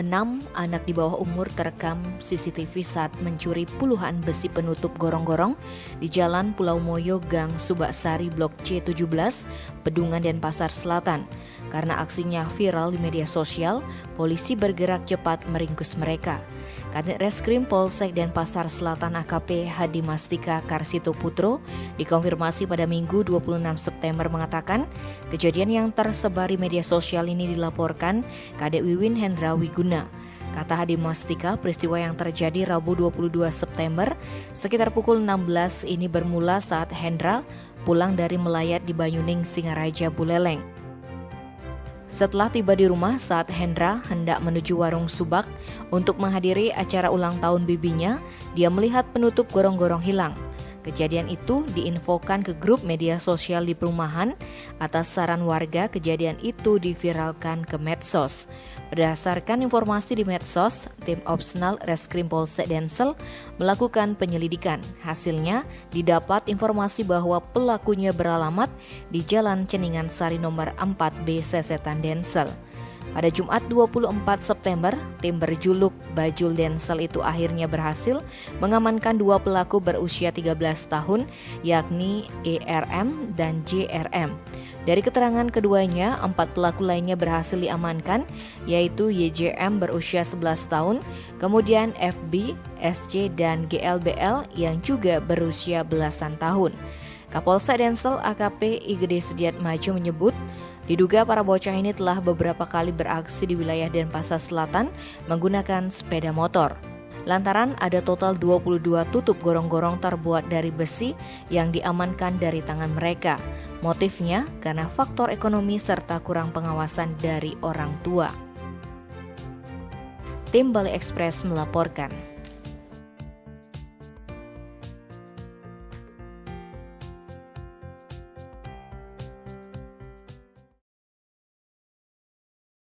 6 anak di bawah umur terekam CCTV saat mencuri puluhan besi penutup gorong-gorong di Jalan Pulau Moyo, Gang Subaksari, Blok C17, Pedungan, Denpasar Selatan. Karena aksinya viral di media sosial, polisi bergerak cepat meringkus mereka. Kanit Reskrim Polsek Denpasar Selatan AKP Hadi Mastika Karsito Putro dikonfirmasi pada Minggu 26 September mengatakan kejadian yang tersebar di media sosial ini dilaporkan Kadek Wiwin Hendra Wiguna. Kata Hadi Mastika, peristiwa yang terjadi Rabu 22 September sekitar pukul 16 ini bermula saat Hendra pulang dari melayat di Banyuning, Singaraja, Buleleng. Setelah tiba di rumah saat Hendra hendak menuju warung Subak untuk menghadiri acara ulang tahun bibinya, dia melihat penutup gorong-gorong hilang. Kejadian itu diinfokan ke grup media sosial di perumahan. Atas saran warga, kejadian itu diviralkan ke medsos. Berdasarkan informasi di medsos, tim Opsnal Reskrim Polsek Densel melakukan penyelidikan. Hasilnya, didapat informasi bahwa pelakunya beralamat di Jalan Ceningan Sari nomor 4B Sesetan Densel. Pada Jumat 24 September, tim berjuluk Bajul Densel itu akhirnya berhasil mengamankan 2 pelaku berusia 13 tahun, yakni ERM dan JRM. Dari keterangan keduanya, 4 pelaku lainnya berhasil diamankan, yaitu YJM berusia 11 tahun, kemudian FB, SC, dan GLBL yang juga berusia belasan tahun. Kapolsek Densel AKP Igede Sudiatmajo menyebut, diduga para bocah ini telah beberapa kali beraksi di wilayah Denpasar Selatan menggunakan sepeda motor. Lantaran ada total 22 tutup gorong-gorong terbuat dari besi yang diamankan dari tangan mereka. Motifnya karena faktor ekonomi serta kurang pengawasan dari orang tua. Tim Bali Express melaporkan.